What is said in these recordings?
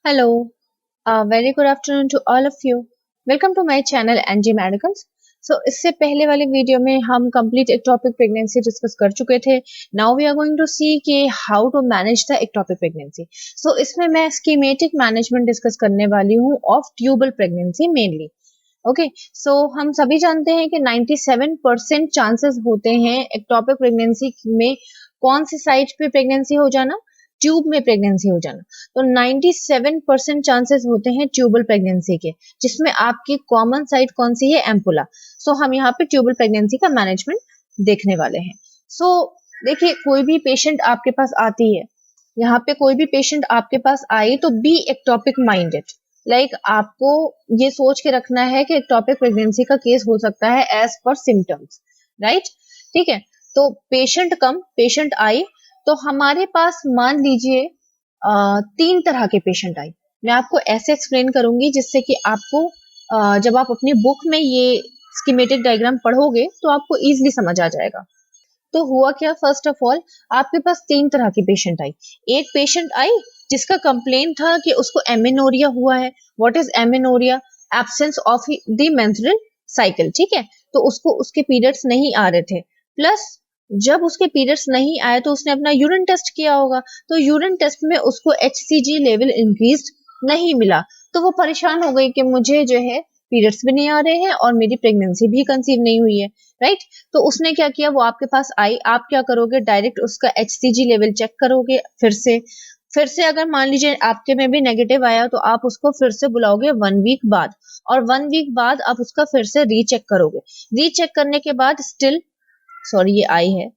Hello, very good afternoon to all of you. Welcome to my channel NG Medicals. So इससे पहले वाले video में हम complete ectopic pregnancy discuss कर चुके थे. Now we are going to see कि how to manage the ectopic pregnancy. So इसमें मैं स्कीमेटिक मैनेजमेंट डिस्कस करने वाली हूँ of tubal pregnancy mainly. Okay, so हम सभी जानते हैं कि 97% चांसेस होते हैं एक्टोपिक प्रेगनेंसी में कौन सी साइट पे प्रेगनेंसी हो जाना, ट्यूब में प्रेगनेंसी हो जाना. तो 97% चांसेस होते हैं ट्यूबल प्रेगनेंसी के, जिसमें आपकी कॉमन साइट कौन सी है, एम्पुला. सो हम यहाँ पे ट्यूबल प्रेगनेंसी का मैनेजमेंट देखने वाले हैं. सो देखिए, कोई भी पेशेंट आपके पास आती है, यहाँ पे कोई भी पेशेंट आपके पास आई तो बी एक्टोपिक माइंडेड. आपको ये सोच के रखना है कि एक्टोपिक प्रेगनेंसी का केस हो सकता है एज पर सिम्टम्स, राइट. ठीक है, तो पेशेंट आई तो हमारे पास मान लीजिए 3 तरह के पेशेंट आए. मैं आपको ऐसे एक्सप्लेन करूंगी जिससे कि आपको जब आप अपनी बुक में ये स्कीमेटिक डायग्राम पढ़ोगे तो आपको इजीली समझ आ जाएगा. तो हुआ क्या, फर्स्ट ऑफ ऑल आपके पास 3 तरह की पेशेंट आई. एक पेशेंट आई जिसका कंप्लेन था कि उसको एमेनोरिया हुआ है. What is amenorrhoea? Absence of the menstrual cycle. ठीक है, तो उसको उसके पीरियड्स नहीं आ रहे थे. प्लस जब उसके पीरियड्स नहीं आए तो उसने अपना यूरिन टेस्ट किया होगा, तो यूरिन टेस्ट में उसको HCG लेवल इंक्रीज नहीं मिला. तो वो परेशान हो गई कि मुझे जो है पीरियड्स भी नहीं आ रहे हैं और मेरी प्रेगनेंसी भी कंसीव नहीं हुई है, राइट. तो उसने क्या किया, वो आपके पास आई. आप क्या करोगे, डायरेक्ट उसका HCG लेवल चेक करोगे. फिर से अगर मान लीजिए आपके में भी नेगेटिव आया तो आप उसको फिर से बुलाओगे 1 वीक बाद, और 1 वीक बाद आप उसका फिर से रीचेक करोगे. रीचेक करने के बाद ये आई है,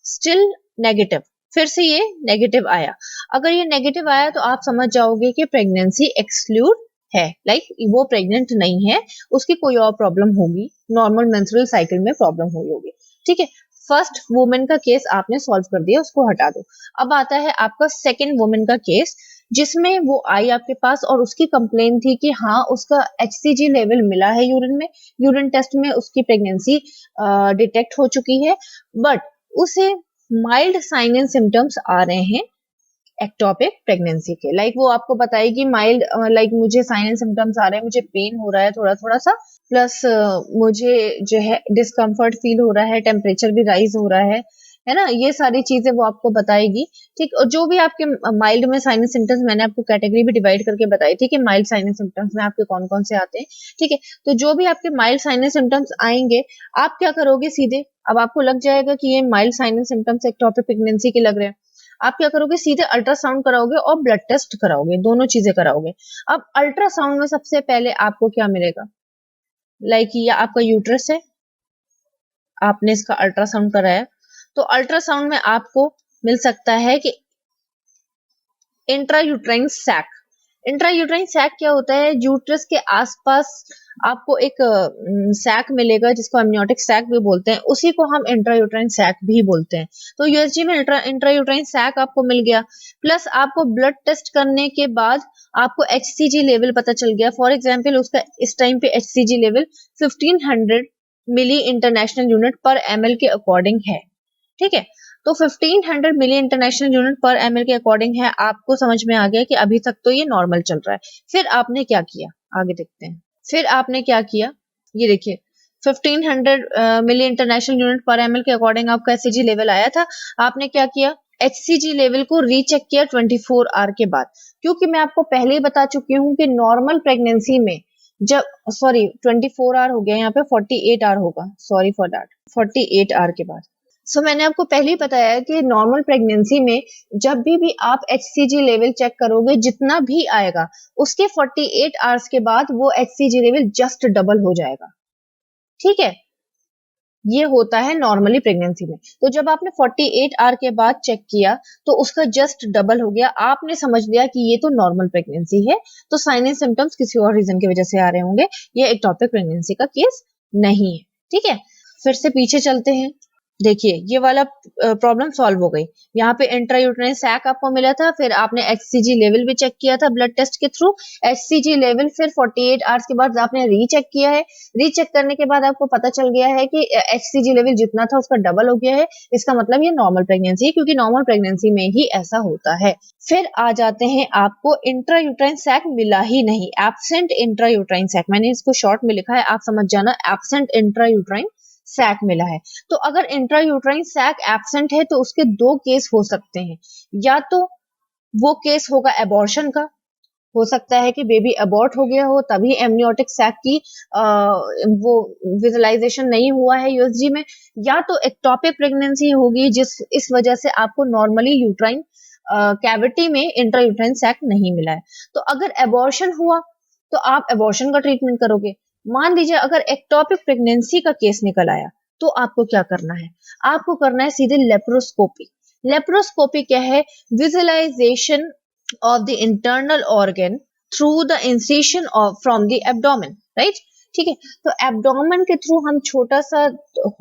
स्टिल नेगेटिव, फिर से ये नेगेटिव आया. अगर ये नेगेटिव आया तो आप समझ जाओगे कि प्रेगनेंसी एक्सक्लूड है. वो प्रेग्नेंट नहीं है, उसकी कोई और प्रॉब्लम होगी, नॉर्मल मेंस्ट्रुअल साइकिल में प्रॉब्लम हुई होगी. ठीक है, फर्स्ट वुमेन का केस आपने सॉल्व कर दिया, उसको हटा दो. अब आता है आपका सेकेंड वुमेन का केस, जिसमें वो आई आपके पास और उसकी कंप्लेन थी कि हाँ उसका HCG लेवल मिला है यूरिन में, यूरिन टेस्ट में उसकी प्रेगनेंसी डिटेक्ट हो चुकी है, बट उसे माइल्ड साइन एंड सिम्टम्स आ रहे हैं एक्टोपिक प्रेगनेंसी के. वो आपको बताएगी माइल्ड, मुझे साइन एंड सिम्टम्स आ रहे हैं, मुझे पेन हो रहा है थोड़ा थोड़ा सा, प्लस मुझे जो है डिस्कम्फर्ट फील हो रहा है, टेम्परेचर भी राइज हो रहा है ना. ये सारी चीजें वो आपको बताएगी. ठीक, और जो भी आपके माइल्ड में साइन एंड सिम्टम्स, मैंने आपको कैटेगरी भी डिवाइड करके बताई थी कि माइल्ड साइन एंड सिम्टम्स में आपके कौन कौन से आते हैं. ठीक है, तो जो भी आपके माइल्ड साइन एंड सिम्टम्स आएंगे, आप क्या करोगे, सीधे अब आपको लग जाएगा कि ये mild sign and symptoms ectopic pregnancy के लग रहे हैं. आप क्या करोगे, सीधे अल्ट्रासाउंड कराओगे और ब्लड टेस्ट कराओगे, दोनों चीजें कराओगे. अब अल्ट्रासाउंड में सबसे पहले आपको क्या मिलेगा, ये आपका यूट्रस है, आपने इसका अल्ट्रासाउंड कराया, तो अल्ट्रासाउंड में आपको मिल सकता है कि इंट्रायूट्राइन सैक. इंट्रायूट्राइन सैक क्या होता है, यूट्रस के आसपास आपको एक सैक मिलेगा जिसको एमनियोटिक सैक भी बोलते हैं, उसी को हम इंट्रायूट्राइन सैक भी बोलते हैं. तो यूएसजी में इंट्रायूट्राइन सैक आपको मिल गया. प्लस आपको ब्लड टेस्ट करने के बाद आपको HCG लेवल पता चल गया. फॉर एग्जाम्पल उसका इस टाइम पे HCG लेवल 1500 मिली इंटरनेशनल यूनिट पर ml के अकॉर्डिंग है. ठीक है, तो 1500 मिली इंटरनेशनल यूनिट पर ml के अकॉर्डिंग है. आपको समझ में आ गया कि अभी तक तो ये नॉर्मल चल रहा है. फिर आपने क्या किया, आगे देखते हैं. फिर आपने क्या किया, ये देखिए 1500 मिली इंटरनेशनल यूनिट पर ml के अकॉर्डिंग आपका HCG लेवल आया था. आपने क्या किया, HCG लेवल को रीचेक किया 24 आवर के बाद, क्योंकि मैं आपको पहले ही बता चुकी हूँ कि नॉर्मल प्रेगनेंसी में जब 24 आवर हो गया, यहाँ पे 48 आवर होगा, सॉरी फॉर दैट, 48 आवर के बाद. मैंने आपको पहले ही बताया कि नॉर्मल प्रेगनेंसी में जब भी आप HCG लेवल चेक करोगे, जितना भी आएगा उसके 48 आवर्स के बाद वो HCG लेवल जस्ट डबल हो जाएगा. ठीक है, ये होता है नॉर्मली प्रेगनेंसी में. तो जब आपने 48 आवर के बाद चेक किया तो उसका जस्ट डबल हो गया, आपने समझ लिया कि ये तो नॉर्मल प्रेगनेंसी है. तो साइन एंड सिम्टम्स किसी और रीजन की वजह से आ रहे होंगे, ये एक्टोपिक प्रेगनेंसी का केस नहीं है. ठीक है, फिर से पीछे चलते हैं. देखिए ये वाला प्रॉब्लम सॉल्व हो गई। यहाँ पे इंट्रायूटेराइन सैक आपको मिला था, फिर आपने एचसीजी लेवल भी चेक किया था ब्लड टेस्ट के थ्रू। एचसीजी लेवल फिर 48 आवर्स के बाद आपने रीचेक किया है। रीचेक करने के बाद आपको पता चल गया है कि एचसीजी लेवल जितना था उसका डबल हो गया है। इसका मतलब ये नॉर्मल प्रेगनेंसी है, क्योंकि नॉर्मल प्रेगनेंसी में ही ऐसा होता है। फिर आ जाते हैं, आपको इंट्रायूटेराइन सैक मिला ही नहीं, एब्सेंट इंट्रायूटेराइन सैक। मैंने इसको शॉर्ट में लिखा है, आप समझ जाना, एब्सेंट इंट्रायूटेराइन सैक मिला है। तो अगर इंट्रायूटेराइन सैक एब्सेंट है तो उसके दो केस हो सकते हैं। या तो वो केस होगा एबॉर्शन का, हो सकता है कि बेबी अबॉर्ट हो गया हो, तभी एमनियोटिक सैक की वो विजुअलाइजेशन नहीं हुआ है यूएसजी में। या तो एक्टोपिक प्रेगनेंसी होगी, जिस इस वजह से आपको नॉर्मली यूट्राइन कैविटी में इंट्रायूटेराइन सैक नहीं मिला है। तो अगर एबॉर्शन हुआ तो आप एबॉर्शन का ट्रीटमेंट करोगे। मान लीजिए अगर एक्टोपिक प्रेगनेंसी का केस निकल आया, तो आपको क्या करना है? आपको करना है सीधे लेप्रोस्कोपी। लेप्रोस्कोपी क्या है? Visualisation of the internal organ through the incision of from the abdomen, right? ठीक है, तो एब्डोमेन के थ्रू हम छोटा सा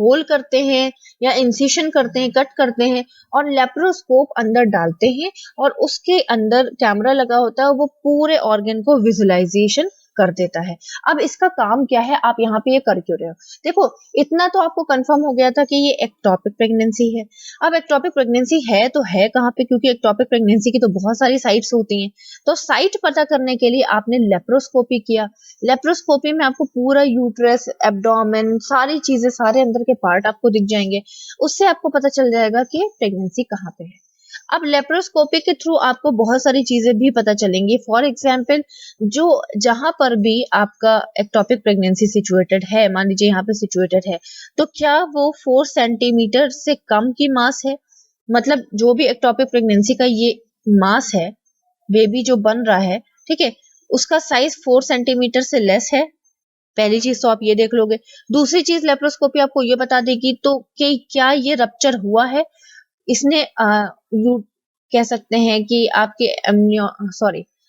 होल करते हैं या इंसिशन करते हैं, कट करते हैं, और लेप्रोस्कोप अंदर डालते हैं, और उसके अंदर कैमरा लगा होता है, वो पूरे ऑर्गन को विजुअलाइजेशन कर देता है। अब इसका काम क्या है, आप यहाँ पे ये कर क्यों रहे हो? देखो, इतना तो आपको कंफर्म हो गया था कि ये एक्टोपिक प्रेगनेंसी है। अब एक्टोपिक प्रेगनेंसी है तो है कहाँ पे? क्योंकि एक्टोपिक प्रेगनेंसी की तो बहुत सारी साइट्स होती हैं। तो साइट पता करने के लिए आपने लेप्रोस्कोपी किया। लेप्रोस्कोपी में आपको पूरा यूट्रस, एब्डोमेन, सारी चीजें, सारे अंदर के पार्ट आपको दिख जाएंगे। उससे आपको पता चल जाएगा कि प्रेगनेंसी कहाँ पे है। अब लेप्रोस्कोपी के थ्रू आपको बहुत सारी चीजें भी पता चलेंगी। फॉर एग्जाम्पल, जो जहां पर भी आपका एक्टोपिक प्रेगनेंसी सिचुएटेड है, मान लीजिए यहाँ पे सिचुएटेड है, तो क्या वो 4 सेंटीमीटर से कम की मास है? मतलब जो भी एक्टोपिक प्रेगनेंसी का ये मास है, बेबी जो बन रहा है, ठीक है, उसका साइज 4 सेंटीमीटर से लेस है। पहली चीज तो आप ये देख लोगे। दूसरी चीज, लेप्रोस्कोपी आपको ये बता देगी तो कि क्या ये रप्चर हुआ है, इसने यू कह सकते हैं कि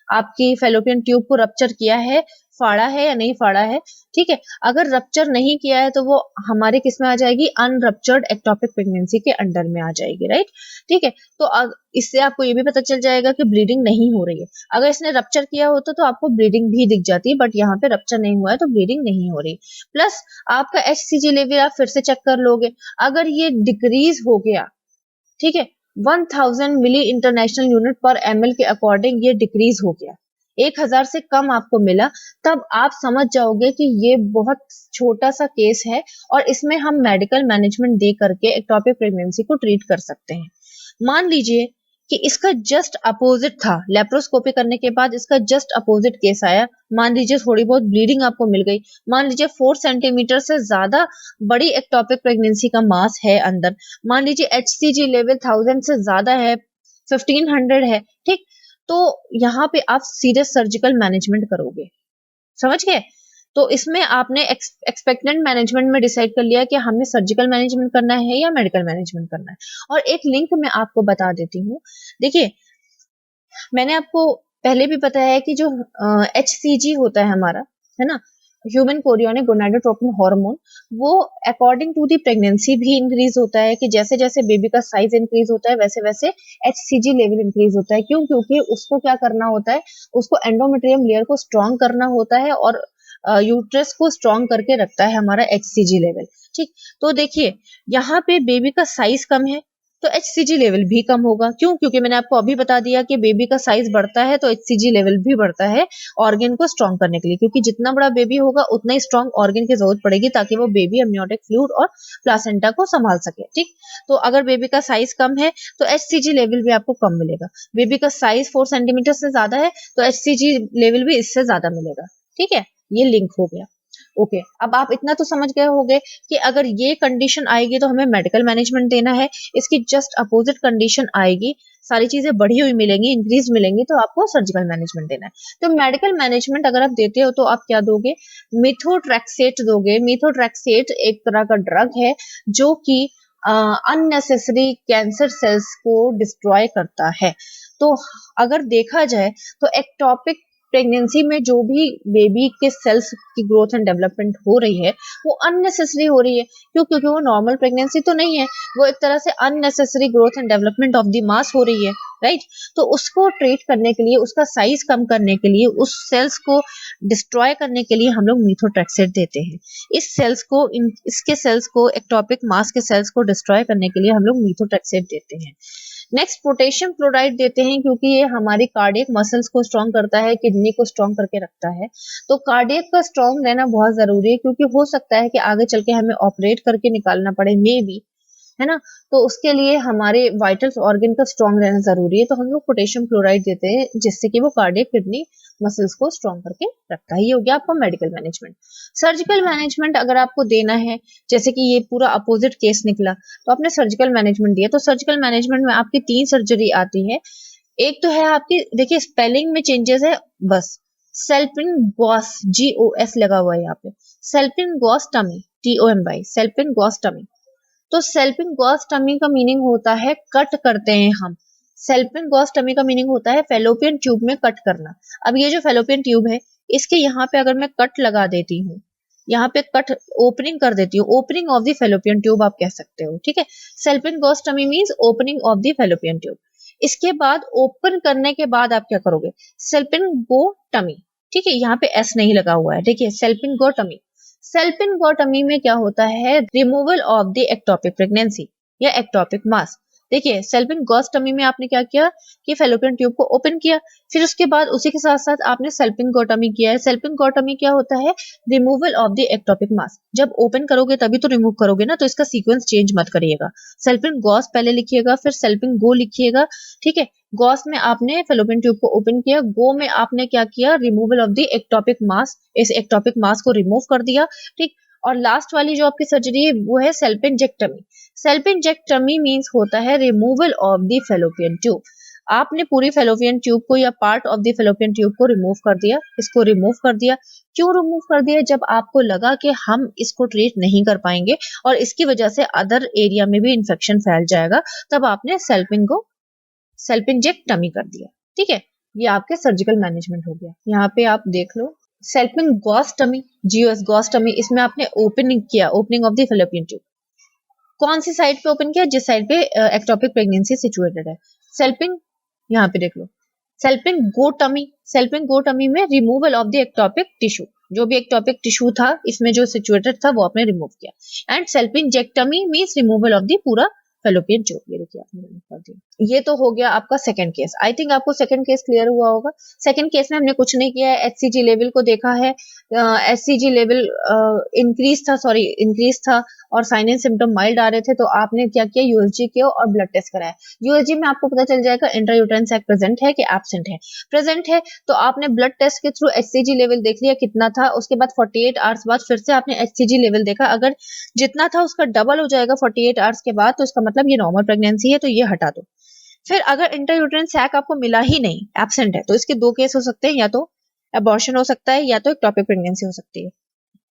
आपकी फेलोपियन ट्यूब को रप्चर किया है, फाड़ा है या नहीं फाड़ा है। ठीक है, अगर रप्चर नहीं किया है तो वो हमारे किस में आ जाएगी? अनरप्चर्ड एक्टोपिक प्रेगनेंसी के अंडर में आ जाएगी, राइट। ठीक है, तो इससे आपको ये भी पता चल जाएगा कि ब्लीडिंग नहीं हो रही है। अगर इसने रप्चर किया होता तो आपको ब्लीडिंग भी दिख जाती, बट यहाँ पे रप्चर नहीं हुआ है तो ब्लीडिंग नहीं हो रही। प्लस आपका एचसीजी लेवल आप फिर से चेक कर लोगे। अगर ये डिक्रीज हो गया, ठीक है, 1000 मिली इंटरनेशनल यूनिट पर एमएल के अकॉर्डिंग ये डिक्रीज हो गया, 1000 से कम आपको मिला, तब आप समझ जाओगे कि ये बहुत छोटा सा केस है और इसमें हम मेडिकल मैनेजमेंट दे करके एक्टोपिक प्रेगनेंसी को ट्रीट कर सकते हैं। मान लीजिए कि इसका जस्ट अपोजिट था, लेप्रोस्कोपी करने के बाद इसका जस्ट अपोजिट केस आया। मान लीजिए थोड़ी बहुत ब्लीडिंग आपको मिल गई, मान लीजिए 4 सेंटीमीटर से ज्यादा बड़ी एक्टोपिक प्रेगनेंसी का मास है अंदर, मान लीजिए एचसीजी लेवल 1000 से ज्यादा है, 1500 है, ठीक, तो यहाँ पे आप सीधे सर्जिकल मैनेजमेंट करोगे। समझ गए? तो इसमें आपने एक्सपेक्टेंट मैनेजमेंट में डिसाइड कर लिया कि हमें सर्जिकल मैनेजमेंट करना है या मेडिकल मैनेजमेंट करना है। और एक लिंक मैं आपको बता देती हूँ। देखिए, मैंने आपको पहले भी बताया है कि जो HCG होता है हमारा, है ना, ह्यूमन कोरियोनिक गोनाडोट्रोपिन हार्मोन, वो अकॉर्डिंग टू दी प्रेगनेंसी भी इंक्रीज होता है, कि जैसे जैसे बेबी का साइज इंक्रीज होता है वैसे वैसे HCG लेवल इंक्रीज होता है। क्यों? क्योंकि उसको क्या करना होता है, उसको एंडोमेट्रियम लेयर को स्ट्रॉन्ग करना होता है और यूट्रस को स्ट्रॉन्ग करके रखता है हमारा HCG लेवल। ठीक, तो देखिए यहाँ पे बेबी का साइज कम है तो HCG लेवल भी कम होगा। क्यों? क्योंकि मैंने आपको अभी बता दिया कि बेबी का साइज बढ़ता है तो HCG लेवल भी बढ़ता है ऑर्गन को स्ट्रॉन्ग करने के लिए, क्योंकि जितना बड़ा बेबी होगा उतना ही स्ट्रॉन्ग ऑर्गन की जरूरत पड़ेगी ताकि वो बेबी अमनियोटिक फ्लूइड और प्लासेंटा को संभाल सके। ठीक, तो अगर बेबी का साइज कम है तो HCG लेवल भी आपको कम मिलेगा। बेबी का साइज 4 सेंटीमीटर से ज्यादा है तो HCG लेवल भी इससे ज्यादा मिलेगा। ठीक है, ये लिंक हो गया। ओके, अब आप इतना तो समझ गए होंगे कि अगर ये कंडीशन आएगी तो हमें मेडिकल मैनेजमेंट देना है, इसकी जस्ट अपोजिट कंडीशन आएगी, सारी चीजें बढ़ी हुई मिलेंगी, इंक्रीज मिलेंगी, तो आपको सर्जिकल मैनेजमेंट देना है। तो मेडिकल मैनेजमेंट अगर आप देते हो तो आप क्या दोगे? मिथोट्रेक्सेट दोगे। मिथोट्रेक्सेट एक तरह का ड्रग है जो कि अननेसेसरी कैंसर सेल्स को डिस्ट्रॉय करता है। तो अगर देखा जाए तो एक्टोपिक प्रेगनेंसी में जो भी बेबी के सेल्स की ग्रोथ एंड डेवलपमेंट हो रही है वो अननेसेसरी हो रही है। क्यों? क्योंकि वो नॉर्मल प्रेगनेंसी तो नहीं है, वो एक तरह से unnecessary growth and development of the mass हो रही है, राइट। तो उसको ट्रीट करने के लिए, उसका साइज कम करने के लिए, उस सेल्स को डिस्ट्रॉय करने के लिए हम लोग मीथोट्रेक्सेट देते हैं। इसके सेल्स को, एक्टोपिक मास के सेल्स को डिस्ट्रॉय करने के लिए हम लोग मीथोट्रेक्सेट देते हैं। नेक्स्ट पोटेशियम क्लोराइड देते हैं क्योंकि ये हमारी कार्डियक मसल्स को स्ट्रॉन्ग करता है, किडनी को स्ट्रॉन्ग करके रखता है। तो कार्डियक का स्ट्रॉन्ग रहना बहुत जरूरी है क्योंकि हो सकता है कि आगे चल के हमें ऑपरेट करके निकालना पड़े, मे बी, है ना। तो उसके लिए हमारे वाइटल्स ऑर्गन का स्ट्रॉन्ग रहना जरूरी है। तो हम लोग पोटेशियम क्लोराइड देते हैं जिससे कि वो कार्डियक, किडनी, मसल्स को स्ट्रॉन्ग करके रखता है। ये हो गया आपका मेडिकल मैनेजमेंट। सर्जिकल मैनेजमेंट अगर आपको देना है, जैसे कि ये पूरा अपोजिट केस निकला तो आपने सर्जिकल मैनेजमेंट दिया, तो सर्जिकल मैनेजमेंट में आपकी 3 सर्जरी आती है। एक तो है आपकी, देखिए स्पेलिंग में चेंजेस है बस, सेल्पिंगोस, GOS लगा हुआ है यहाँ पे, सेल्पिंगोस्टमी, TOMY, सेल्पिंगोस्टमी। तो सेल्पिंगोस्टमी का मीनिंग होता है कट करते हैं हम। सेल्पिंगोस्टमी का मीनिंग होता है फेलोपियन ट्यूब में कट करना। अब ये जो फेलोपियन ट्यूब है, इसके यहाँ पे अगर मैं कट लगा देती हूँ, यहाँ पे कट, ओपनिंग कर देती हूँ, opening of the fallopian tube आप कह सकते हो, ठीक है। Salpingostomy means opening of the fallopian tube. इसके बाद ओपन करने के बाद आप क्या करोगे, सेल्पिंगोटमी, ठीक है। यहाँ पे एस नहीं लगा हुआ है, देखिए सेल्पिंगोटमी। सेल्पिंगोटमी में क्या होता है, removal of the ectopic pregnancy या एक्टोपिक मास। देखिए सेल्पिंगोस्टमी में आपने क्या किया कि फेलोपियन ट्यूब को ओपन किया, फिर उसके बाद उसी के साथ साथ आपने सेल्पिंगोटमी किया है। सेल्पिंगोटमी क्या होता है, रिमूवल ऑफ द एक्टोपिक मास। जब ओपन करोगे तभी तो रिमूव करोगे ना, तो इसका सीक्वेंस चेंज मत करिएगा। सेल्पिंगोस पहले लिखिएगा, फिर सेल्पिंगो लिखिएगा, ठीक है। गॉस में आपने फेलोपियन ट्यूब को ओपन किया, गो में आपने क्या किया, रिमूवल ऑफ द एक्टोपिक मास, इस एक्टोपिक मास को रिमूव कर दिया, ठीक। और लास्ट वाली जो आपकी सर्जरी है वो है सेल्पिंजेक्टमी। सेल्पिंजेक्टमी मींस होता है removal of the fallopian tube. आपने पूरी फेलोपियन ट्यूब को या part of the fallopian tube को रिमूव कर दिया, इसको रिमूव कर दिया। क्यों रिमूव कर दिया, जब आपको लगा कि हम इसको ट्रीट नहीं कर पाएंगे और इसकी वजह से अदर एरिया में भी इंफेक्शन फैल जाएगा, तब आपने सेल्पिंजेक्टमी कर दिया, ठीक है। ये आपके सर्जिकल मैनेजमेंट हो गया। यहाँ पे आप देख लो सेल्पिंगोस्टमी, GOS, इसमें आपने ओपनिंग किया, opening of the fallopian tube. कौन सी साइड पे ओपन किया, जिस साइड पे एक्टोपिक प्रेगनेंसी सिचुएटेड है। सेल्पिंग, यहाँ पे देख लो, सेल्पिंगोटमी में removal of the ectopic tissue, जो भी एक्टोपिक टिश्यू था इसमें जो सिचुएटेड था वो आपने रिमूव किया। And salpingectomy means removal of the पूरा फेलोपियन ट्यूब। ये देखिए आपने रिमूव कर दिया। ये तो हो गया आपका सेकंड केस। आई थिंक आपको सेकंड केस क्लियर हुआ होगा। सेकंड केस में हमने कुछ नहीं किया है, HCG लेवल को देखा है, HCG लेवल इंक्रीज था और साइन एंड सिम्टम माइल्ड आ रहे थे, तो आपने क्या किया, USG किया और ब्लड टेस्ट कराया। USG में आपको पता चल जाएगा इंट्रायूटेराइन सैक प्रेजेंट है कि एब्सेंट है। प्रेजेंट है तो आपने ब्लड टेस्ट के थ्रू HCG लेवल देख लिया कितना था, उसके बाद 48 आवर्स बाद फिर से आपने HCG लेवल देखा, अगर जितना था उसका डबल हो जाएगा 48 आवर्स के बाद, तो इसका मतलब ये नॉर्मल प्रेगनेंसी है, तो ये हटा दो। फिर अगर इंट्रायूटेराइन सैक आपको मिला ही नहीं, एब्सेंट है, तो इसके 2 केस हो सकते हैं, या तो अबॉर्शन हो सकता है या तो एक्टोपिक प्रेगनेंसी हो सकती है।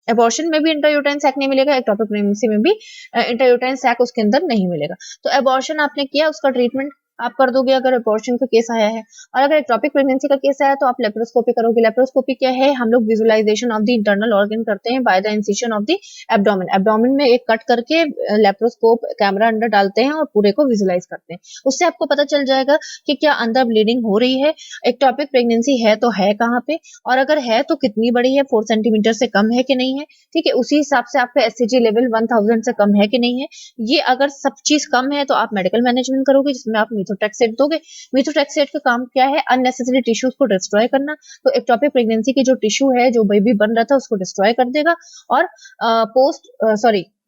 अबॉर्शन में भी इंट्रायूटेराइन सैक नहीं मिलेगा, एक्टोपिक प्रेगनेंसी में भी इंट्रायूटेराइन सैक उसके अंदर नहीं मिलेगा। तो अबॉर्शन आपने किया, उसका ट्रीटमेंट आप कर दोगे अगर अबॉर्शन का केस आया है। और अगर एक्टोपिक प्रेगनेंसी का केस आया तो आप लेप्रोस्कोपी करोगे। लेप्रोस्कोपी क्या है, हम लोग visualisation of the internal organ करते हैं by the incision of the abdomen. Abdomen में एक कट करके लेप्रोस्कोप कैमरा अंदर डालते हैं और पूरे को विजुअलाइज करते हैं। उससे आपको पता चल जाएगा कि क्या अंदर ब्लीडिंग हो रही है, एक्टोपिक प्रेगनेंसी है तो है कहाँ पे, और अगर है तो कितनी बड़ी है, 4 सेंटीमीटर से कम है कि नहीं है, ठीक है। उसी हिसाब से आपका HCG लेवल 1000 से कम है कि नहीं है। ये अगर सब चीज कम है तो आप मेडिकल मैनेजमेंट करोगे, जिसमें आप मीथोट्रेक्सेट दोगे। मीथोट्रेक्सेट का काम क्या है, अननेसेसरी टिश्यूज को डिस्ट्रॉय करना। तो एक्टोपिक प्रेगनेंसी की जो टिश्यू है, जो बेबी बन रहा था, उसको डिस्ट्रॉय कर देगा। और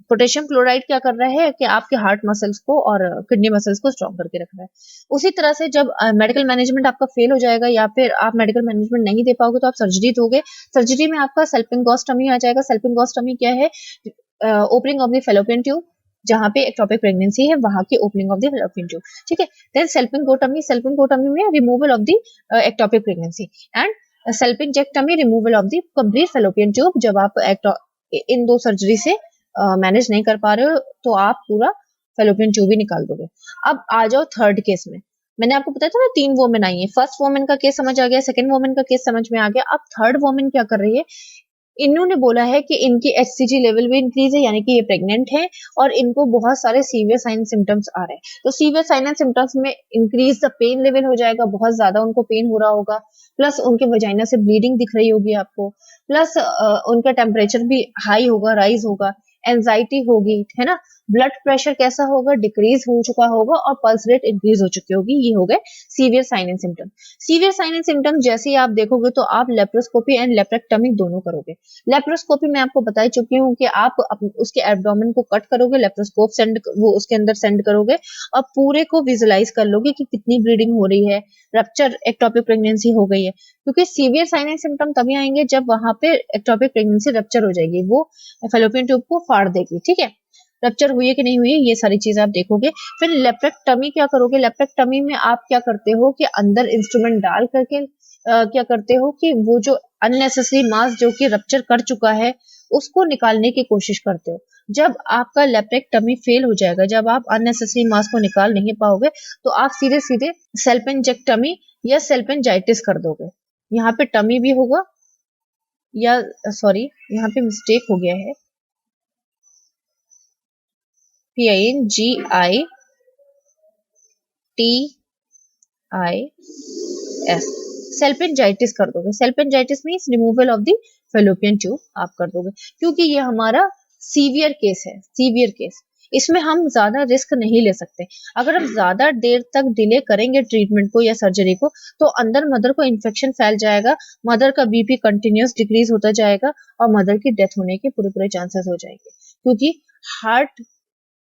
पोटेशियम क्लोराइड क्या कर रहा है कि आपके हार्ट मसल्स को और किडनी मसल्स को स्ट्रॉन्ग करके रख रहा है। उसी तरह से जब मेडिकल मैनेजमेंट आपका फेल हो जाएगा या फिर आप मेडिकल मैनेजमेंट नहीं दे पाओगे, तो आप सर्जरी दोगे। सर्जरी में आपका सेल्पिंगोस्टमी आ जाएगा। सेल्पिंगोस्टमी क्या है, opening of the fallopian tube, जहां पे एक्टोपिक प्रेगनेंसी है वहां की opening of the fallopian tube, ठीक है। देन सेल्पिंगोटमी में removal of the ectopic pregnancy. And salpingectomy removal of the complete fallopian tube. जब आप इन 2 सर्जरी से मैनेज नहीं कर पा रहे हो तो आप पूरा फेलोपियन ट्यूब ही निकाल दोगे। अब आ जाओ थर्ड केस में। मैंने आपको बताया था ना 3 वोमेन आई है। फर्स्ट वोमेन का केस समझ आ गया, सेकंड वोमेन का केस समझ में आ गया। अब थर्ड वोमेन क्या कर रही है, इन्होंने बोला है कि इनकी एचसीजी लेवल भी इंक्रीज है, यानी कि ये प्रेग्नेंट है और इनको बहुत सारे सीवियर साइन सिम्टम्स आ रहे हैं। तो सीवियर साइन एंड सिम्टम्स में इंक्रीज द पेन लेवल हो जाएगा, बहुत ज्यादा उनको पेन हो रहा होगा, प्लस उनके वजाइना से ब्लीडिंग दिख रही होगी आपको, प्लस उनका टेम्परेचर भी हाई होगा, राइज होगा, एंजाइटी होगी, है ना, ब्लड प्रेशर कैसा होगा, डिक्रीज हो चुका होगा और पल्स रेट इंक्रीज हो चुकी होगी। ये हो गए severe sign and symptom. Severe sign and symptom जैसे ही आप देखोगे तो आप लेप्रोस्कोपी एंड लेप्रेक्टमी दोनों करोगे। लेप्रोस्कोपी मैं आपको बता चुकी हूँ कि आप उसके एब्डोमेन को कट करोगे, लेप्रोस्कोप सेंड वो उसके अंदर सेंड करोगे और पूरे को विजुलाइज कर लोगे कि कितनी ब्लीडिंग हो रही है, रप्चर एक्टोपिक प्रेगनेंसी हो गई है। क्योंकि सीवियर साइन एंड सिम्टम तभी आएंगे जब वहां पे एक्टोपिक प्रेगनेंसी रप्चर हो जाएगी, वो फैलोपियन ट्यूब को फाड़ देगी, ठीक है। रप्चर हुई है कि नहीं हुई है, ये सारी चीज आप देखोगे। फिर लेप्रेक्टमी क्या करोगे, लेप्रेक्टमी में आप क्या करते हो कि अंदर इंस्ट्रूमेंट डाल करके क्या करते हो कि वो जो अननेसेसरी मास जो कि रप्चर कर चुका है उसको निकालने की कोशिश करते हो। जब आपका लेप्रेक्टमी फेल हो जाएगा, जब आप अननेसेसरी मास को निकाल नहीं पाओगे, तो आप सीधे सीधे सेल्पेंजेक्टमी या सेल्पेंजाइटिस कर दोगे। यहाँ पे टमी भी होगा, या सॉरी यहाँ पे मिस्टेक हो गया है, PINGITIS, सेल्पेंजाइटिस कर दोगे। Salpingitis means removal of the fallopian tube आप कर दोगे, क्योंकि ये हमारा सीवियर केस है, सीवियर केस। इसमें हम ज्यादा रिस्क नहीं ले सकते। अगर हम ज्यादा देर तक डिले करेंगे ट्रीटमेंट को या सर्जरी को, तो अंदर मदर को इन्फेक्शन फैल जाएगा, मदर का बीपी कंटिन्यूस डिक्रीज होता जाएगा और मदर की डेथ होने के पूरे पूरे चांसेस हो जाएंगे। क्योंकि हार्ट,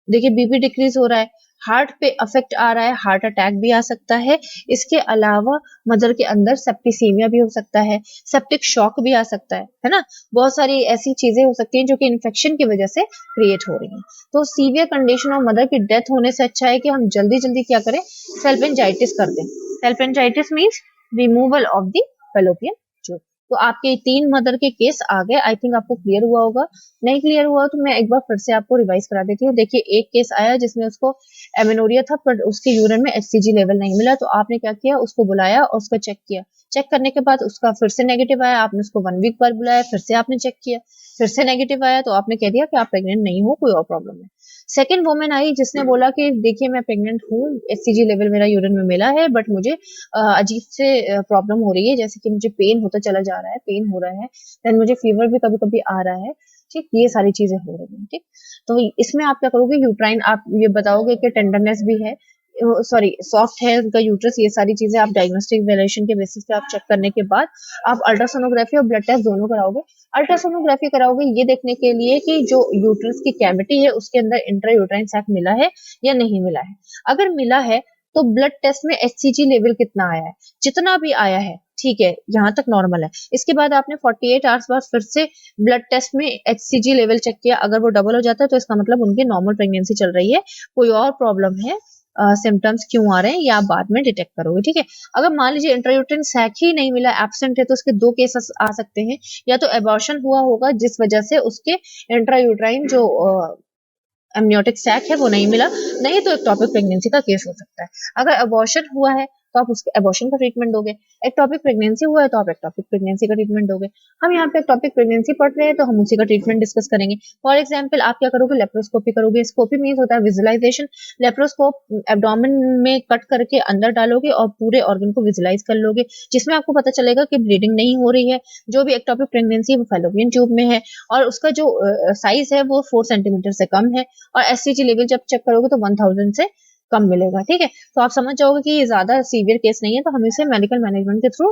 देखिए बीपी डिक्रीज हो रहा है, हार्ट पे अफेक्ट आ रहा है, हार्ट अटैक भी आ सकता है। इसके अलावा मदर के अंदर सेप्टिसीमिया भी हो सकता है, सेप्टिक शॉक भी आ सकता है ना। बहुत सारी ऐसी चीजें हो सकती हैं जो कि इन्फेक्शन की वजह से क्रिएट हो रही हैं। तो सीवियर कंडीशन और मदर की डेथ होने से अच्छा है कि हम जल्दी जल्दी क्या करें, सेल्पेंजाइटिस कर दें। Salpingitis means removal of the fallopian tube. तो आपके 3 मदर के केस आ गए। आई थिंक आपको क्लियर हुआ होगा। नहीं क्लियर हुआ तो मैं एक बार फिर से आपको रिवाइज करा देती हूँ। देखिए, एक केस आया जिसमें उसको एमेनोरिया था, पर उसके यूरिन में एचसीजी लेवल नहीं मिला, तो आपने क्या किया, उसको बुलाया और उसका चेक किया। चेक करने के बाद उसका फिर से नेगेटिव आया, आपने उसको 1 वीक बाद बुलाया, फिर से आपने चेक किया, फिर से नेगेटिव आया, तो आपने कह दिया कि आप प्रेग्नेंट नहीं हो, कोई और प्रॉब्लम है। सेकेंड वुमेन आई जिसने बोला कि देखिए मैं प्रेग्नेंट हूँ, एचसीजी लेवल मेरा यूरिन में मिला है, बट मुझे अजीब से प्रॉब्लम हो रही है, जैसे कि मुझे पेन होता चला जा रहा है, पेन हो रहा है, देन मुझे फीवर भी कभी कभी आ रहा है, ठीक, ये सारी चीजें हो रही हैं, ठीक। तो इसमें आप क्या करोगे, यूट्राइन आप ये बताओगे कि टेंडरनेस भी है, सॉरी सॉफ्ट है उनका यूट्रस, ये सारी चीजें आप डायग्नोस्टिक वैल्यूएशन के बेसिस पे आप चेक करने के बाद आप अल्ट्रासोनोग्राफी और ब्लड टेस्ट दोनों कराओगे। अल्ट्रासोनोग्राफी कराओगे ये देखने के लिए कि जो यूट्रस की कैविटी है उसके अंदर इंट्रा यूट्राइन सैक मिला है या नहीं मिला है। अगर मिला है तो ब्लड टेस्ट में एचसीजी लेवल कितना आया है, जितना भी आया है ठीक है, यहाँ तक नॉर्मल है। इसके बाद आपने 48 आवर्स बाद फिर से ब्लड टेस्ट में एचसीजी लेवल चेक किया, अगर वो डबल हो जाता है तो इसका मतलब उनकी नॉर्मल प्रेगनेंसी चल रही है, कोई और प्रॉब्लम है, सिम्टम्स क्यों आ रहे हैं ये आप बाद में डिटेक्ट करोगे, ठीक है। अगर मान लीजिए इंट्रायूटेरिन सैक ही नहीं मिला, एब्सेंट है, तो उसके 2 केसेस आ सकते हैं, या तो एबॉर्शन हुआ होगा जिस वजह से उसके इंट्रायूटेराइन जो एमनियोटिक सैक है वो नहीं मिला, नहीं तो एक्टोपिक प्रेगनेंसी का केस हो सकता है। अगर अबॉर्शन हुआ है तो आप उसके अबॉर्शन का ट्रीटमेंट दोगे, एक्टोपिक प्रेगनेंसी हुआ है तो आप एक्टोपिक प्रेगनेंसी का ट्रीटमेंट दोगे। हम यहाँ पे एक्टोपिक प्रेगनेंसी पढ़ रहे हैं तो हम उसी का ट्रीटमेंट डिस्कस करेंगे। फॉर एग्जाम्पल आप क्या करोगे, लेप्रोस्कोपी करोगे। स्कोपी मीन्स होता है विजुलाइजेशन। लेप्रोस्कोप एब्डोमेन में कट करके अंदर डालोगे और पूरे ऑर्गन को विजुलाइज कर लोगे, जिसमें आपको पता चलेगा कि ब्लीडिंग नहीं हो रही है, जो भी एक्टोपिक प्रेगनेंसी वो फैलोपियन ट्यूब में है और उसका जो साइज है वो 4 सेंटीमीटर से कम है, और एससीजी लेवल जब चेक करोगे तो 1000 से कम मिलेगा, ठीक है। तो आप समझ जाओगे कि ये ज्यादा सीवियर केस नहीं है, तो हम इसे मेडिकल मैनेजमेंट के थ्रू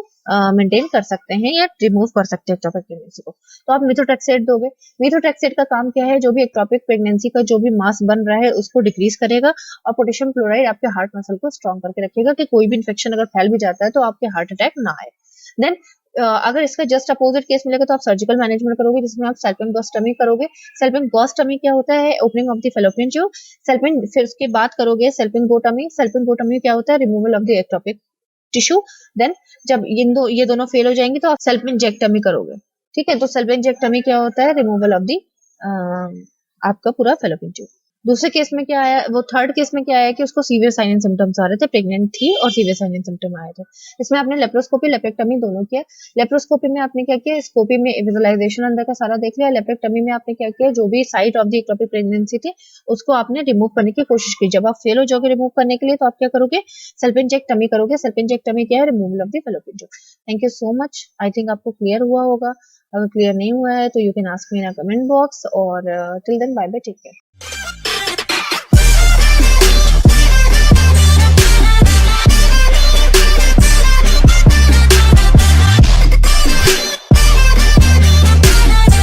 मेंटेन कर सकते हैं या रिमूव कर सकते हैं एक्टोपिक प्रेगनेंसी को। तो आप मिथोट्रेक्सेट दोगे। मिथोट्रेक्सेट का काम क्या है, जो भी एक्टोपिक प्रेगनेंसी का जो भी मास बन रहा है उसको डिक्रीज करेगा और पोटेशियम क्लोराइड आपके हार्ट मसल को स्ट्रॉन्ग करके रखेगा कि कोई भी इन्फेक्शन अगर फैल भी जाता है तो आपके हार्ट अटैक ना आए। देन अगर इसका जस्ट अपोजिट केस मिलेगा तो आप सर्जिकल मैनेजमेंट करोगे, जिसमें आप सेल्पेंगोस्टमी करोगे। सेल्पेंगोस्टमी क्या होता है, opening of the fallopian tube. सेल्पेन, फिर उसके बाद करोगे सेल्पेंगोटमी। सेल्पेंगोटमी क्या होता है, removal of the ectopic tissue. Then जब ये दोनों फेल हो जाएंगे तो आप सेल्पेंजेक्टमी करोगे, ठीक है। तो सेल्पेंजेक्टमी क्या होता है, रिमूवल ऑफ द आपका पूरा फैलोपियन ट्यूब। दूसरे केस में क्या आया, वो थर्ड केस में क्या आया कि उसको सीवियर साइन एंड सिम्टम्स आ रहे थे, प्रेग्नेंट थी और सीवियर साइन एंड सिम्टम आए थे। इसमें आपने लेप्रोस्कोपी लेपेक्टमी दोनों किया। लेप्रोस्कोपी में आपने क्या किया, स्कोपी में विजुअलाइजेशन अंदर का सारा देख लिया। लेपेक्टमी में आपने क्या किया, जो भी site of the ectopic pregnancy थी उसको आपने रिमूव करने की कोशिश की। जब आप फेल हो जाओगे रिमूव करने के लिए तो आप क्या करोगे, सेल्फिंजेक्टमी करोगे। सेल्फिंजेक्टमी क्या है, removal of the fallopian tube. Thank you so much. I think आपको क्लियर हुआ होगा। अगर क्लियर नहीं हुआ है तो you can ask me in comment box, और till then bye bye, take care.